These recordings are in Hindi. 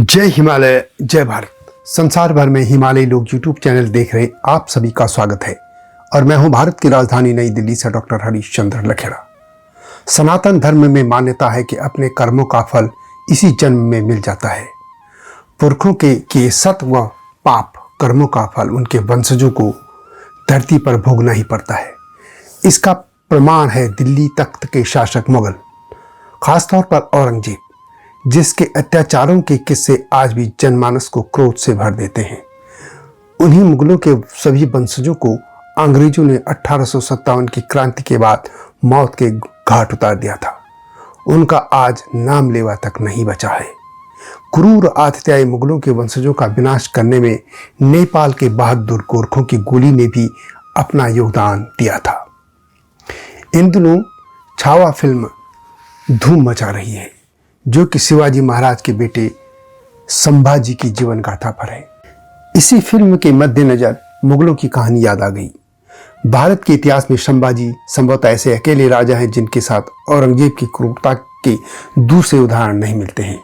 जय हिमालय जय भारत। संसार भर में हिमालयी लोग यूट्यूब चैनल देख रहे आप सभी का स्वागत है और मैं हूं भारत की राजधानी नई दिल्ली से डॉक्टर हरीशचंद्र लखेड़ा। सनातन धर्म में मान्यता है कि अपने कर्मों का फल इसी जन्म में मिल जाता है। पुरखों के सत व पाप कर्मों का फल उनके वंशजों को धरती पर भोगना ही पड़ता है। इसका प्रमाण है दिल्ली तख्त के शासक मुगल, खासतौर पर औरंगजेब, जिसके अत्याचारों के किस्से आज भी जनमानस को क्रोध से भर देते हैं। उन्हीं मुगलों के सभी वंशजों को अंग्रेजों ने 1857 की क्रांति के बाद मौत के घाट उतार दिया था। उनका आज नाम लेवा तक नहीं बचा है। क्रूर आतिथ्यायी मुगलों के वंशजों का विनाश करने में नेपाल के बहादुर गोरखों की गोली ने भी अपना योगदान दिया था। इन दिनों छावा फिल्म धूम मचा रही है, जो कि शिवाजी महाराज के बेटे संभाजी की जीवन गाथा पर है। इसी फिल्म के मद्देनजर मुगलों की कहानी याद आ गई। भारत के इतिहास में संभाजी संभवतः ऐसे अकेले राजा हैं जिनके साथ औरंगजेब की क्रूरता के दूसरे उदाहरण नहीं मिलते हैं।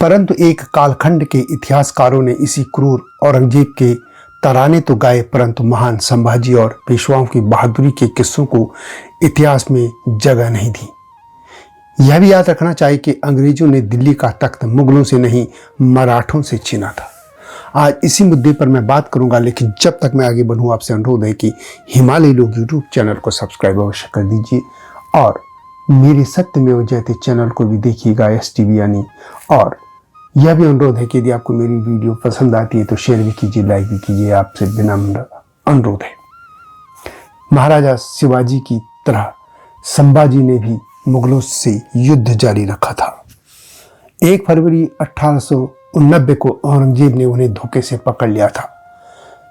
परंतु एक कालखंड के इतिहासकारों ने इसी क्रूर औरंगजेब के तराने तो गाए, परंतु महान संभाजी और पेशवाओं की बहादुरी के किस्सों को इतिहास में जगह नहीं दी। यह भी याद रखना चाहिए कि अंग्रेजों ने दिल्ली का तख्त मुगलों से नहीं मराठों से छीना था। आज इसी मुद्दे पर मैं बात करूंगा, लेकिन जब तक मैं आगे बढ़ूं आपसे अनुरोध है कि हिमालयी लोग यूट्यूब चैनल को सब्सक्राइब अवश्य कर दीजिए और मेरे सत्यमेव जयते चैनल को भी देखिएगा, STV यानी। और यह भी अनुरोध है कि यदि आपको मेरी वीडियो पसंद आती है तो शेयर भी कीजिए, लाइक भी कीजिए। आपसे विनम्र अनुरोध है। महाराजा शिवाजी की तरह संभाजी ने भी मुगलों से युद्ध जारी रखा था। 1 फरवरी 1889 को औरंगजेब ने उन्हें धोखे से पकड़ लिया था।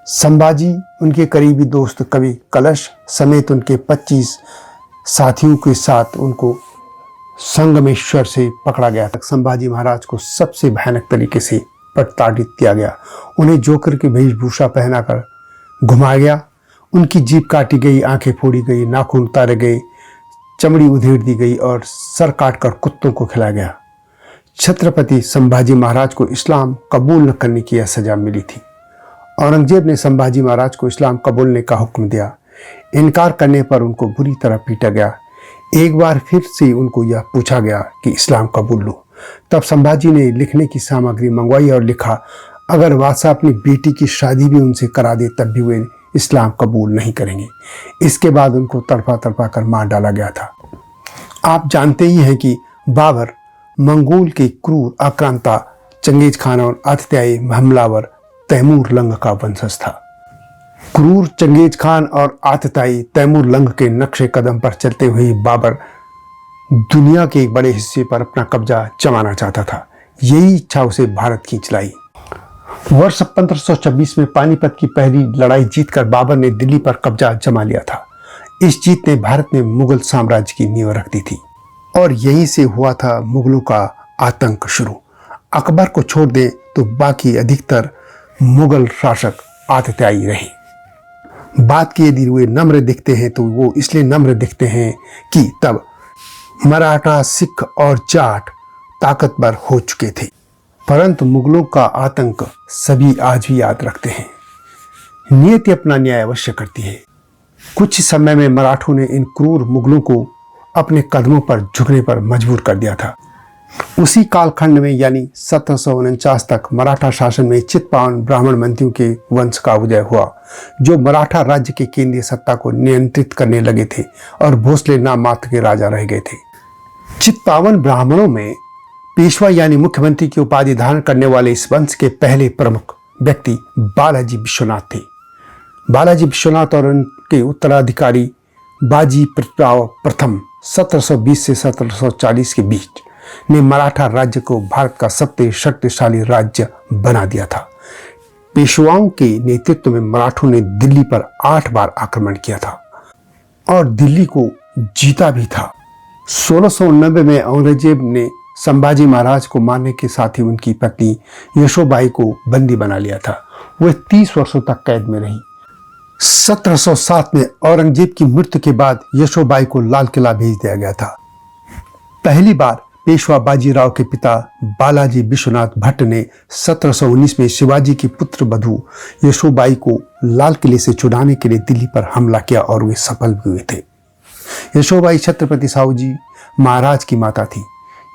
संभाजी, उनके करीबी दोस्त कवि कलश समेत उनके 25 साथियों के साथ उनको संगमेश्वर से पकड़ा गया था। संभाजी महाराज को सबसे भयानक तरीके से प्रताड़ित किया गया। उन्हें जोकर की वेशभूषा पहनाकर घुमाया गया। उनकी जीभ काटी गई, आंखें फोड़ी गई, नाखून उतारे गए, चमड़ी उधेड़ दी गई और सर काटकर कुत्तों को खिलाया गया। छत्रपति संभाजी महाराज को इस्लाम कबूल न करने की यह सजा मिली थी। औरंगजेब ने संभाजी महाराज को इस्लाम कबूलने का हुक्म दिया। इनकार करने पर उनको बुरी तरह पीटा गया। एक बार फिर से उनको यह पूछा गया कि इस्लाम कबूल लो। तब संभाजी ने लिखने की सामग्री मंगवाई और लिखा, अगर बादशाह अपनी बेटी की शादी भी उनसे करा दे तब भी वे इस्लाम कबूल नहीं करेंगे। इसके बाद उनको तड़पा तड़पा कर मार डाला गया था। आप जानते ही हैं कि बाबर मंगोल के क्रूर आक्रांता चंगेज खान और आतिथ्यायी हमलावर तैमूर लंग का वंशज था। क्रूर चंगेज खान और आतिथ्यायी तैमूर लंग के नक्शे कदम पर चलते हुए बाबर दुनिया के एक बड़े हिस्से पर अपना कब्जा जमाना चाहता था। यही इच्छा उसे भारत खींच लाई। वर्ष 1526 में पानीपत की पहली लड़ाई जीतकर बाबर ने दिल्ली पर कब्जा जमा लिया था। इस जीत ने भारत में मुगल साम्राज्य की नींव रख दी थी और यहीं से हुआ था मुगलों का आतंक शुरू। अकबर को छोड़ दें तो बाकी अधिकतर मुगल शासक आतिथ्यायी रहे। बात की यदि वे नम्र दिखते हैं तो वो इसलिए नम्र दिखते हैं कि तब मराठा, सिख और जाट ताकतवर हो चुके थे। परंतु मुगलों का आतंक सभी आज भी याद रखते हैं। नियति अपना न्याय अवश्य करती है। कुछ समय में मराठों ने इन क्रूर मुगलों को अपने कदमों पर झुकने पर मजबूर कर दिया था। उसी कालखंड में यानी 1749 तक मराठा शासन में चित्पावन ब्राह्मण मंत्रियों के वंश का उदय हुआ, जो मराठा राज्य के केंद्रीय सत्ता को नियंत्रित करने लगे थे और भोसले नाम मात्र के राजा रह गए थे। चित्पावन ब्राह्मणों में पेशवा यानी मुख्यमंत्री की उपाधि धारण करने वाले इस वंश के पहले प्रमुख व्यक्ति बालाजी विश्वनाथ थे। बालाजी विश्वनाथ और उनके उत्तराधिकारी बाजी प्रताप प्रथम 1720 से 1740 के बीच ने मराठा राज्य को भारत का सबसे शक्तिशाली राज्य बना दिया था। पेशवाओं के नेतृत्व में मराठों ने दिल्ली पर 8 बार आक्रमण किया था और दिल्ली को जीता भी था। 1690 में औरंगजेब ने संभाजी महाराज को मारने के साथ ही उनकी पत्नी यशोबाई को बंदी बना लिया था। वह 30 वर्षों तक कैद में रही। 1707 में औरंगजेब की मृत्यु के बाद यशोबाई को लाल किला भेज दिया गया था। पहली बार पेशवा बाजीराव के पिता बालाजी विश्वनाथ भट्ट ने 1719 में शिवाजी की पुत्र वधू यशोबाई को लाल किले से छुड़ाने के लिए दिल्ली पर हमला किया और वे सफल भी हुए थे। यशोबाई छत्रपति साहूजी महाराज की माता थी।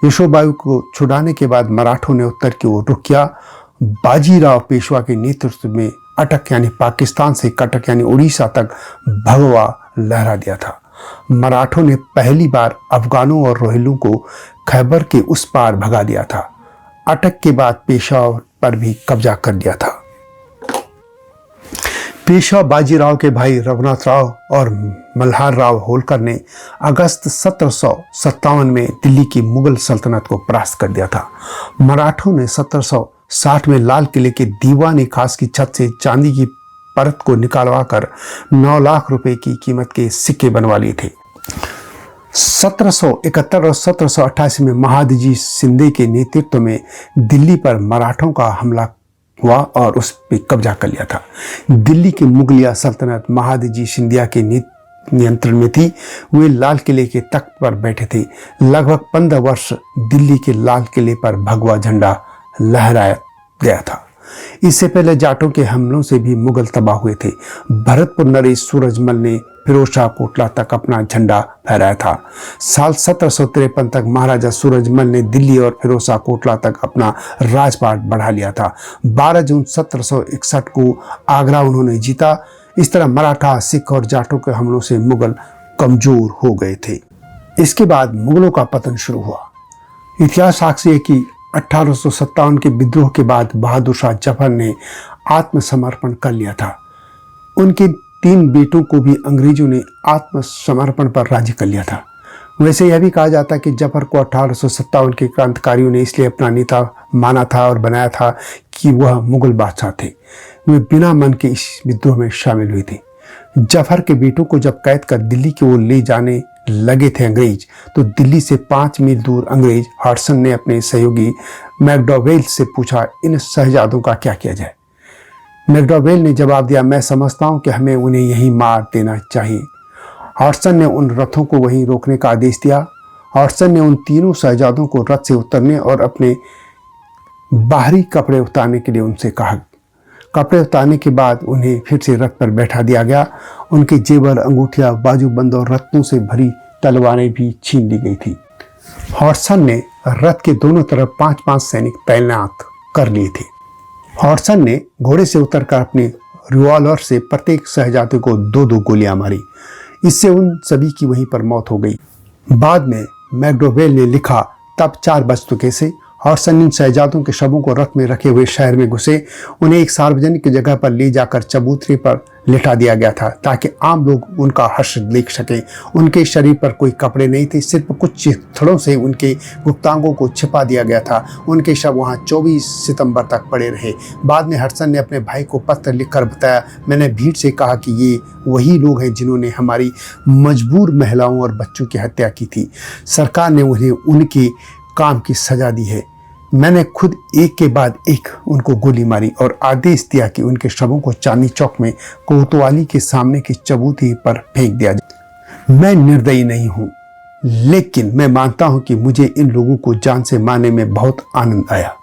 यशोबाई को छुड़ाने के बाद मराठों ने उत्तर की ओर रुख किया। बाजीराव पेशवा के नेतृत्व में अटक यानी पाकिस्तान से कटक यानी उड़ीसा तक भगवा लहरा दिया था। मराठों ने पहली बार अफगानों और रोहिलों को खैबर के उस पार भगा दिया था। अटक के बाद पेशवा पर भी कब्जा कर लिया था। पेशवा बाजीराव के भाई रघुनाथ राव और मल्हार राव होलकर ने अगस्त 1757 में दिल्ली की मुगल सल्तनत को परास्त कर दिया था। मराठों ने 1760 में लाल किले के दीवान खास की छत से चांदी की परत को निकालवा कर 9 लाख रुपए की कीमत के सिक्के बनवा लिए थे। 1771 और 1788 में महादजी शिंदे के नेतृत्व में दिल्ली पर मराठों का हमला हुआ और उस पर कब्जा कर लिया था। दिल्ली की मुगलिया सल्तनत महादजी शिंदिया के नियंत्रण में थी। वे लाल किले के तख्त पर बैठे थे। लगभग 15 वर्ष दिल्ली के लाल किले पर भगवा झंडा लहराया गया था। इससे पहले जाटों के हमलों से भी मुगल तबाह हुए थे। भरतपुर नरेश सूरजमल ने फिरोजशाह कोटला तक अपना झंडा फहराया था। साल 1753 तक महाराजा सूरजमल ने दिल्ली और फिरोजशाह कोटला तक अपना राजपाट बढ़ा लिया था। 12 जून 1761 को आगरा उन्होंने जीता। इस तरह मराठा, सिख और जाटों के हमलों से मुगल कमजोर हो गए थे। इसके बाद मुगलों का पतन शुरू हुआ। इतिहास साक्षी है कि 1857 के विद्रोह के बाद बहादुर शाह जफर ने आत्मसमर्पण कर लिया था। उनके 3 बेटों को भी अंग्रेजों ने आत्मसमर्पण पर राजी कर लिया था। वैसे यह भी कहा जाता है कि जफर को 1857 के क्रांतिकारियों ने इसलिए अपना नेता माना था और बनाया था कि वह मुगल बादशाह थे। वे बिना मन के इस विद्रोह में शामिल हुए थे। जफर के बेटों को जब कैद कर दिल्ली की ओर ले जाने लगे थे अंग्रेज, तो दिल्ली से 5 मील दूर अंग्रेज हॉटसन ने अपने सहयोगी मैकडॉवेल से पूछा, इन शहजादों का क्या किया जाए। मैकडॉवेल ने जवाब दिया, मैं समझता हूं कि हमें उन्हें यहीं मार देना चाहिए। हॉटसन ने उन रथों को वहीं रोकने का आदेश दिया। हॉटसन ने उन तीनों शहजादों को रथ से उतरने और अपने बाहरी कपड़े उतारने के लिए उनसे कहा। कपड़े उतारने के बाद उन्हें फिर से रथ पर बैठा दिया गया। उनके जेवर, अंगूठियां, बाजूबंद और रत्नों से भरी तलवारें भी छीन ली गई थी। हॉटसन ने रथ के दोनों तरफ 5-5 सैनिक तैनात कर लिए थे। हॉटसन ने घोड़े से उतरकर अपने रिवॉल्वर से प्रत्येक शहजादे को 2-2 गोलियां मारी। इससे उन सभी की वहीं पर मौत हो गई। बाद में मैकडॉवेल ने लिखा, तब 4 बज चुके से हॉटसन इन शहजादों के शवों को रथ में रखे हुए शहर में घुसे। उन्हें एक सार्वजनिक जगह पर ले जाकर चबूतरे पर लिटा दिया गया था ताकि आम लोग उनका हर्ष देख सकें। उनके शरीर पर कोई कपड़े नहीं थे, सिर्फ कुछ चिथड़ों से उनके गुप्तांगों को छिपा दिया गया था। उनके शव वहाँ 24 सितंबर तक पड़े रहे। बाद में हॉटसन ने अपने भाई को पत्र लिखकर बताया, मैंने भीड़ से कहा कि ये वही लोग हैं जिन्होंने हमारी मजबूर महिलाओं और बच्चों की हत्या की थी। सरकार ने उन्हें उनके काम की सजा दी है। मैंने खुद एक के बाद एक उनको गोली मारी और आदेश दिया कि उनके शवों को चांदनी चौक में कोतवाली के सामने की चबूतरे पर फेंक दिया जाए। मैं निर्दयी नहीं हूं, लेकिन मैं मानता हूं कि मुझे इन लोगों को जान से मारने में बहुत आनंद आया।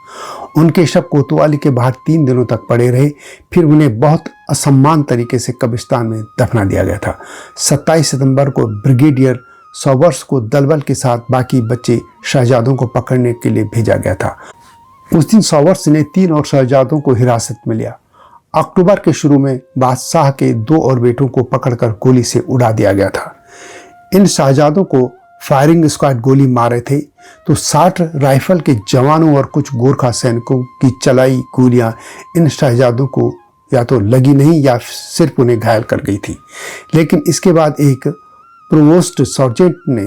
उनके शव कोतवाली के बाहर 3 दिनों तक पड़े रहे। फिर उन्हें बहुत असम्मान तरीके से कब्रिस्तान में दफना दिया गया था। 27 सितंबर को ब्रिगेडियर सॉवर्स को दलबल के साथ बाकी बच्चे शहजादों को पकड़ने के लिए भेजा गया था। उस दिन सॉवर्स ने 3 और शहजादों को हिरासत में लिया। अक्टूबर के शुरू में बादशाह के 2 और बेटों को पकड़कर गोली से उड़ा दिया गया था। इन शहजादों को फायरिंग स्क्वाड गोली मारे थे तो 60 राइफल के जवानों और कुछ गोरखा सैनिकों की चलाई गोलियां इन शहजादों को या तो लगी नहीं या सिर्फ उन्हें घायल कर गई थी। लेकिन इसके बाद एक प्रोवोस्ट सर्जेंट ने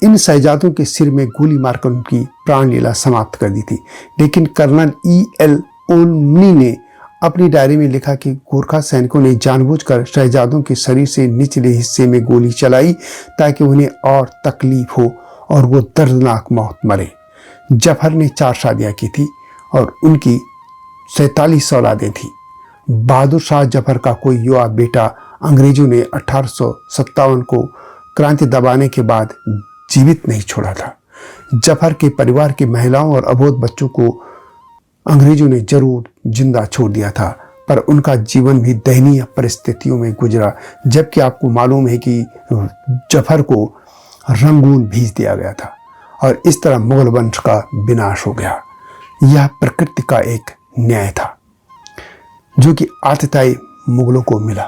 इन शहजादों के सिर में गोली मारकर उनकी प्राण लीला समाप्त कर दी थी। लेकिन कर्नल E.L. ओल्मनी ने अपनी डायरी में लिखा कि गोरखा सैनिकों ने जानबूझकर शहजादों के शरीर से निचले हिस्से में गोली चलाई ताकि उन्हें और तकलीफ हो और वो दर्दनाक मौत मरे। जफर ने 4 शादियां की थी और उनकी 47 औलादें थी। बहादुर शाह जफर का कोई युवा बेटा अंग्रेजों ने 1857 को क्रांति दबाने के बाद जीवित नहीं छोड़ा था। जफर के परिवार की महिलाओं और अबोध बच्चों को अंग्रेजों ने जरूर जिंदा छोड़ दिया था, पर उनका जीवन भी दयनीय परिस्थितियों में गुजरा। जबकि आपको मालूम है कि जफर को रंगून भेज दिया गया था और इस तरह मुगल वंश का विनाश हो गया। यह प्रकृति का एक न्याय था जो कि आतताई मुगलों को मिला।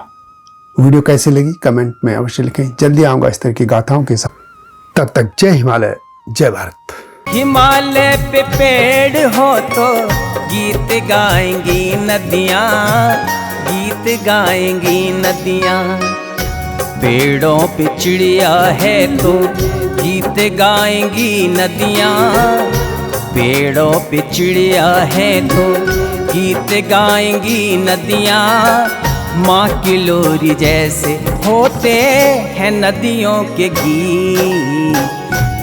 वीडियो कैसे लगी कमेंट में अवश्य लिखें। जल्दी आऊंगा इस तरह की गाथाओं के साथ। तब तक जय हिमालय, जय भारत। हिमालय पे पेड़ हो तो गीत गाएंगी नदियाँ, गीत गाएंगी नदियाँ। पेड़ों पे चिड़िया है तो गीत गाएंगी नदियाँ, पेड़ों पे चिड़िया है तो गीत गाएंगी नदियाँ। माँ की लोरी जैसे होते हैं नदियों के गीत।